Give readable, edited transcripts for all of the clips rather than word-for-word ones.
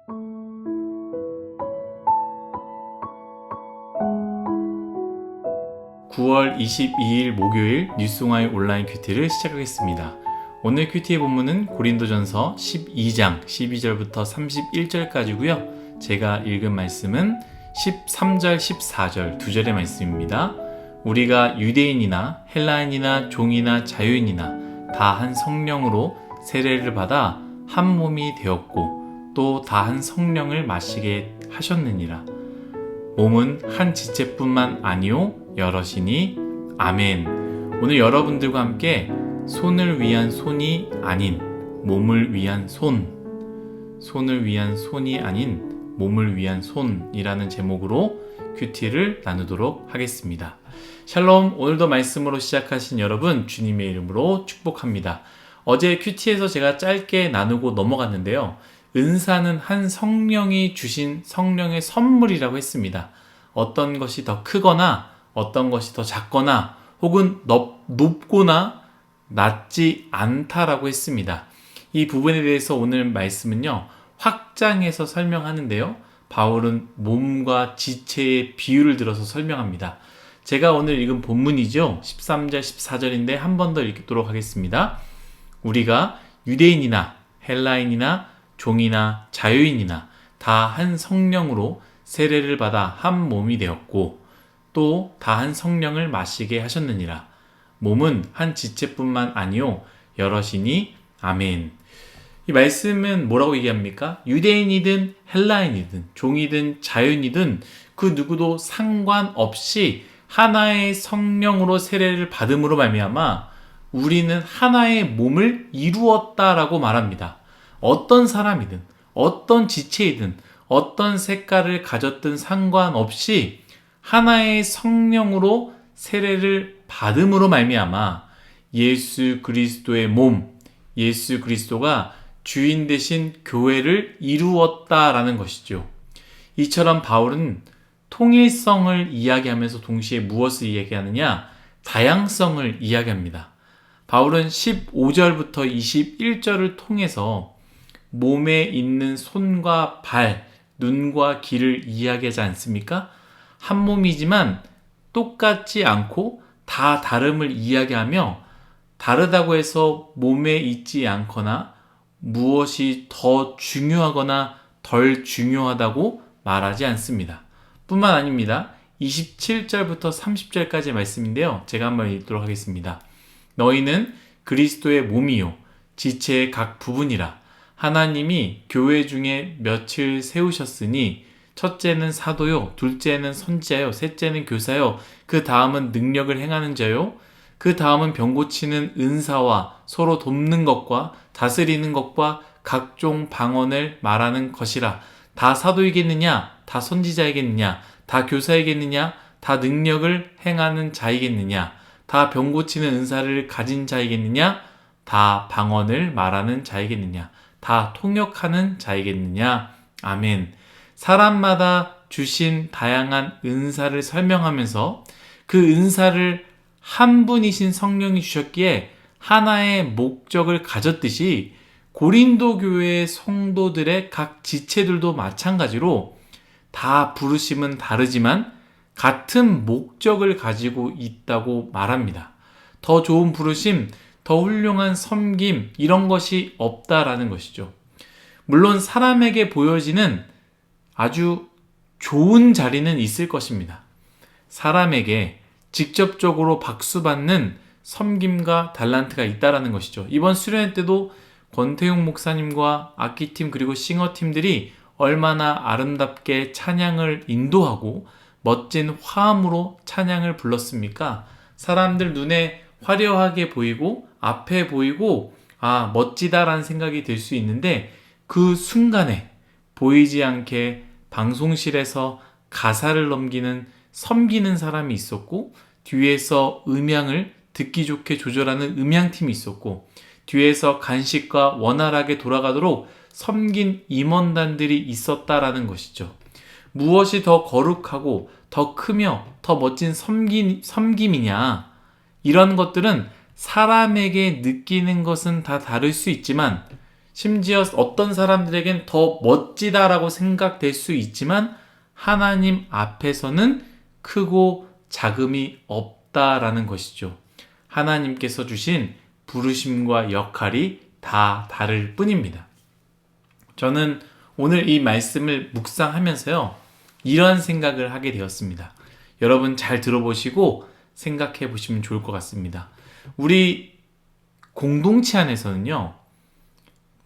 (9월 22일) 목요일 뉴스공화의 온라인 큐티를 시작하겠습니다. 오늘 큐티의 본문은 고린도전서 12장 12절부터 31절까지고요. 제가 읽은 말씀은 13절, 14절 두 절의 말씀입니다. 우리가 유대인이나 헬라인이나 종이나 자유인이나 다 한 성령으로 세례를 받아 한 몸이 되었고 또 다 한 성령을 마시게 하셨느니라. 몸은 한 지체뿐만 아니요 여럿이니. 아멘. 오늘 여러분들과 함께 손을 위한 손이 아닌 몸을 위한 손을 위한 손이 아닌 몸을 위한 손이라는 제목으로 큐티를 나누도록 하겠습니다. 샬롬. 오늘도 말씀으로 시작하신 여러분 주님의 이름으로 축복합니다. 어제 큐티에서 제가 짧게 나누고 넘어갔는데요. 은사는 한 성령이 주신 성령의 선물이라고 했습니다. 어떤 것이 더 크거나 어떤 것이 더 작거나 혹은 높거나 낮지 않다라고 했습니다. 이 부분에 대해서 오늘 말씀은요, 확장해서 설명하는데요. 바울은 몸과 지체의 비유를 들어서 설명합니다. 제가 오늘 읽은 본문이죠. 13절, 14절인데 한 번 더 읽도록 하겠습니다. 우리가 유대인이나 헬라인이나 종이나 자유인이나 다 한 성령으로 세례를 받아 한 몸이 되었고 또 다 한 성령을 마시게 하셨느니라. 몸은 한 지체뿐만 아니요 여럿이니. 아멘. 이 말씀은 뭐라고 얘기합니까? 유대인이든 헬라인이든 종이든 자유인이든 그 누구도 상관없이 하나의 성령으로 세례를 받음으로 말미암아 우리는 하나의 몸을 이루었다라고 말합니다. 어떤 사람이든 어떤 지체이든 어떤 색깔을 가졌든 상관없이 하나의 성령으로 세례를 받음으로 말미암아 예수 그리스도의 몸, 예수 그리스도가 주인 되신 교회를 이루었다라는 것이죠. 이처럼 바울은 통일성을 이야기하면서 동시에 무엇을 이야기하느냐? 다양성을 이야기합니다. 바울은 15절부터 21절을 통해서 몸에 있는 손과 발, 눈과 귀를 이야기하지 않습니까? 한 몸이지만 똑같지 않고 다 다름을 이야기하며 다르다고 해서 몸에 있지 않거나 무엇이 더 중요하거나 덜 중요하다고 말하지 않습니다. 뿐만 아닙니다. 27절부터 30절까지의 말씀인데요. 제가 한번 읽도록 하겠습니다. 너희는 그리스도의 몸이요 지체의 각 부분이라. 하나님이 교회 중에 몇을 세우셨으니 첫째는 사도요, 둘째는 선지자요, 셋째는 교사요, 그 다음은 능력을 행하는 자요, 그 다음은 병 고치는 은사와 서로 돕는 것과 다스리는 것과 각종 방언을 말하는 것이라. 다 사도이겠느냐? 다 선지자이겠느냐? 다 교사이겠느냐? 다 능력을 행하는 자이겠느냐? 다 병 고치는 은사를 가진 자이겠느냐? 다 방언을 말하는 자이겠느냐? 다 통역하는 자이겠느냐? 아멘. 사람마다 주신 다양한 은사를 설명하면서 그 은사를 한 분이신 성령이 주셨기에 하나의 목적을 가졌듯이 고린도 교회의 성도들의 각 지체들도 마찬가지로 다 부르심은 다르지만 같은 목적을 가지고 있다고 말합니다. 더 좋은 부르심, 더 훌륭한 섬김 이런 것이 없다라는 것이죠. 물론 사람에게 보여지는 아주 좋은 자리는 있을 것입니다. 사람에게 직접적으로 박수받는 섬김과 달란트가 있다라는 것이죠. 이번 수련회 때도 권태용 목사님과 악기팀 그리고 싱어팀들이 얼마나 아름답게 찬양을 인도하고 멋진 화음으로 찬양을 불렀습니까? 사람들 눈에 화려하게 보이고 앞에 보이고 멋지다라는 생각이 들 수 있는데 그 순간에 보이지 않게 방송실에서 가사를 넘기는 섬기는 사람이 있었고 뒤에서 음향을 듣기 좋게 조절하는 음향팀이 있었고 뒤에서 간식과 원활하게 돌아가도록 섬긴 임원단들이 있었다라는 것이죠. 무엇이 더 거룩하고 더 크며 더 멋진 섬김이냐? 이런 것들은 사람에게 느끼는 것은 다 다를 수 있지만 심지어 어떤 사람들에겐 더 멋지다라고 생각될 수 있지만 하나님 앞에서는 크고 작음이 없다라는 것이죠. 하나님께서 주신 부르심과 역할이 다 다를 뿐입니다. 저는 오늘 이 말씀을 묵상하면서요, 이러한 생각을 하게 되었습니다. 여러분 잘 들어보시고 생각해 보시면 좋을 것 같습니다. 우리 공동체 안에서는요,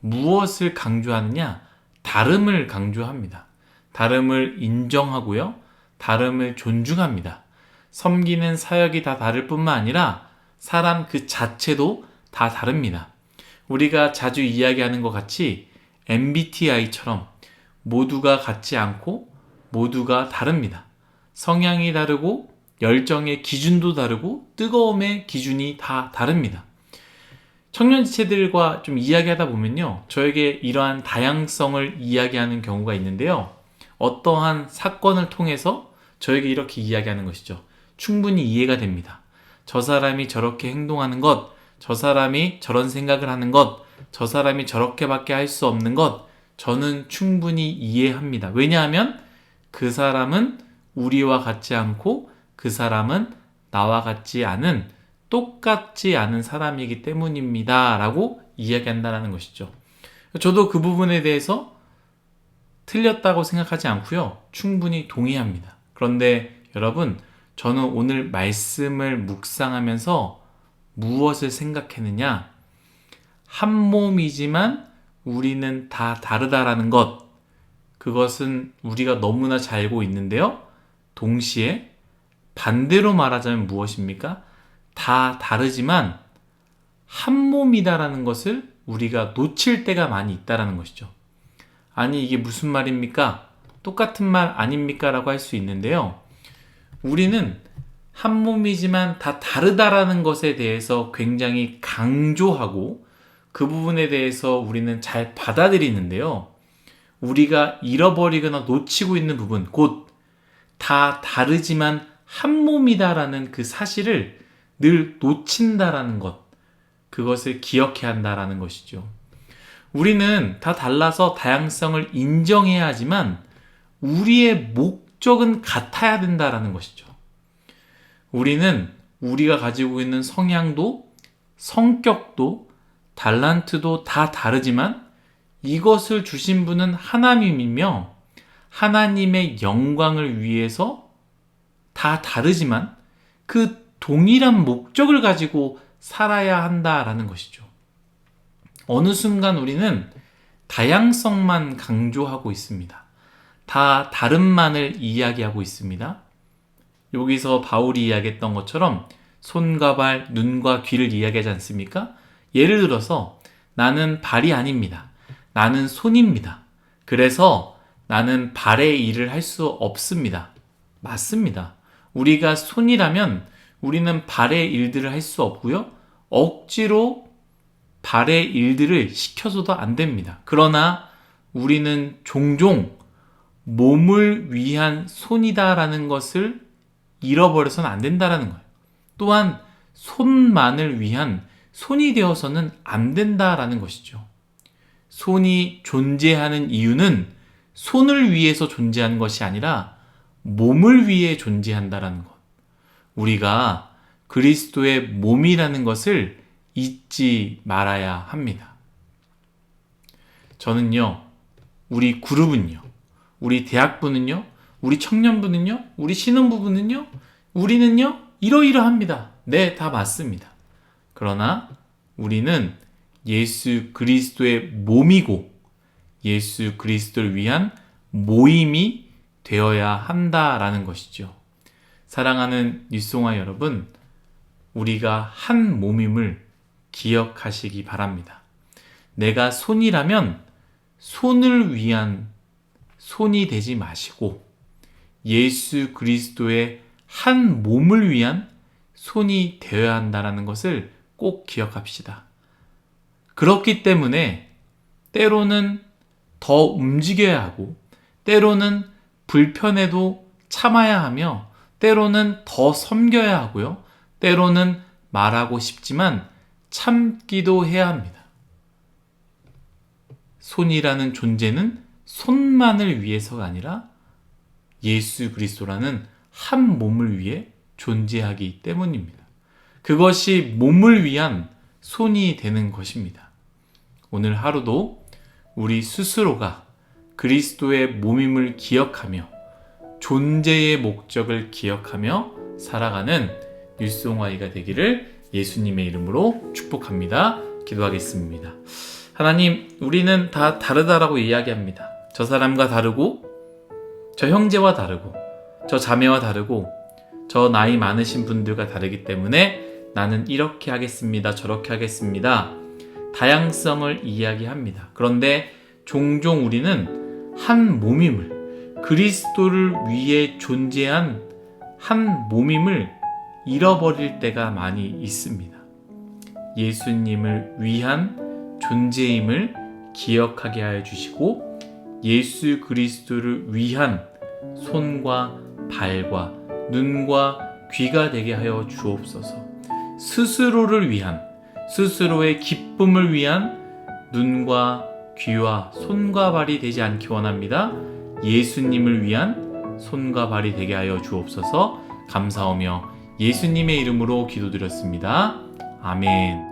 무엇을 강조하느냐? 다름을 강조합니다. 다름을 인정하고요, 다름을 존중합니다. 섬기는 사역이 다 다를 뿐만 아니라 사람 그 자체도 다 다릅니다. 우리가 자주 이야기하는 것 같이 MBTI처럼 모두가 같지 않고 모두가 다릅니다. 성향이 다르고 열정의 기준도 다르고 뜨거움의 기준이 다 다릅니다. 청년지체들과 좀 이야기하다 보면요, 저에게 이러한 다양성을 이야기하는 경우가 있는데요, 어떠한 사건을 통해서 저에게 이렇게 이야기하는 것이죠. 충분히 이해가 됩니다. 저 사람이 저렇게 행동하는 것, 저 사람이 저런 생각을 하는 것, 저 사람이 저렇게밖에 할 수 없는 것, 저는 충분히 이해합니다. 왜냐하면 그 사람은 우리와 같지 않고 그 사람은 나와 같지 않은, 똑같지 않은 사람이기 때문입니다 라고 이야기한다는 것이죠. 저도 그 부분에 대해서 틀렸다고 생각하지 않고요, 충분히 동의합니다. 그런데 여러분, 저는 오늘 말씀을 묵상하면서 무엇을 생각했느냐? 한 몸이지만 우리는 다 다르다라는 것, 그것은 우리가 너무나 잘 알고 있는데요, 동시에 반대로 말하자면 무엇입니까? 다 다르지만 한 몸이다라는 것을 우리가 놓칠 때가 많이 있다라는 것이죠. 아니, 이게 무슨 말입니까? 똑같은 말 아닙니까? 라고 할 수 있는데요, 우리는 한 몸이지만 다 다르다라는 것에 대해서 굉장히 강조하고 그 부분에 대해서 우리는 잘 받아들이는데요, 우리가 잃어버리거나 놓치고 있는 부분, 곧 다 다르지만 한 몸이다라는 그 사실을 늘 놓친다라는 것, 그것을 기억해야 한다라는 것이죠. 우리는 다 달라서 다양성을 인정해야 하지만 우리의 목적은 같아야 된다라는 것이죠. 우리는 우리가 가지고 있는 성향도 성격도 달란트도 다 다르지만 이것을 주신 분은 하나님이며 하나님의 영광을 위해서 다 다르지만 그 동일한 목적을 가지고 살아야 한다라는 것이죠. 어느 순간 우리는 다양성만 강조하고 있습니다. 다 다름만을 이야기하고 있습니다. 여기서 바울이 이야기했던 것처럼 손과 발, 눈과 귀를 이야기하지 않습니까? 예를 들어서 나는 발이 아닙니다. 나는 손입니다. 그래서 나는 발의 일을 할 수 없습니다. 맞습니다. 우리가 손이라면 우리는 발의 일들을 할 수 없고요, 억지로 발의 일들을 시켜줘도 안 됩니다. 그러나 우리는 종종 몸을 위한 손이다라는 것을 잃어버려서는 안 된다라는 거예요. 또한 손만을 위한 손이 되어서는 안 된다라는 것이죠. 손이 존재하는 이유는 손을 위해서 존재하는 것이 아니라 몸을 위해 존재한다라는 것. 우리가 그리스도의 몸이라는 것을 잊지 말아야 합니다. 저는요, 우리 그룹은요, 우리 대학부는요, 우리 청년부는요, 우리 신혼부부는요, 우리는요, 이러이러합니다. 네, 다 맞습니다. 그러나 우리는 예수 그리스도의 몸이고 예수 그리스도를 위한 모임이 되어야 한다라는 것이죠. 사랑하는 뉴송아 여러분, 우리가 한 몸임을 기억하시기 바랍니다. 내가 손이라면 손을 위한 손이 되지 마시고 예수 그리스도의 한 몸을 위한 손이 되어야 한다는 것을 꼭 기억합시다. 그렇기 때문에 때로는 더 움직여야 하고 때로는 불편해도 참아야 하며 때로는 더 섬겨야 하고요. 때로는 말하고 싶지만 참기도 해야 합니다. 손이라는 존재는 손만을 위해서가 아니라 예수 그리스도라는 한 몸을 위해 존재하기 때문입니다. 그것이 몸을 위한 손이 되는 것입니다. 오늘 하루도 우리 스스로가 그리스도의 몸임을 기억하며 존재의 목적을 기억하며 살아가는 율송아이가 되기를 예수님의 이름으로 축복합니다. 기도하겠습니다. 하나님, 우리는 다 다르다라고 이야기합니다. 저 사람과 다르고, 저 형제와 다르고, 저 자매와 다르고, 저 나이 많으신 분들과 다르기 때문에 나는 이렇게 하겠습니다. 저렇게 하겠습니다. 다양성을 이야기합니다. 그런데 종종 우리는 한 몸임을, 그리스도를 위해 존재한 한 몸임을 잃어버릴 때가 많이 있습니다. 예수님을 위한 존재임을 기억하게 하여 주시고 예수 그리스도를 위한 손과 발과 눈과 귀가 되게 하여 주옵소서. 스스로를 위한, 스스로의 기쁨을 위한 눈과 귀와 손과 발이 되지 않기 원합니다. 예수님을 위한 손과 발이 되게 하여 주옵소서. 감사하며 예수님의 이름으로 기도드렸습니다. 아멘.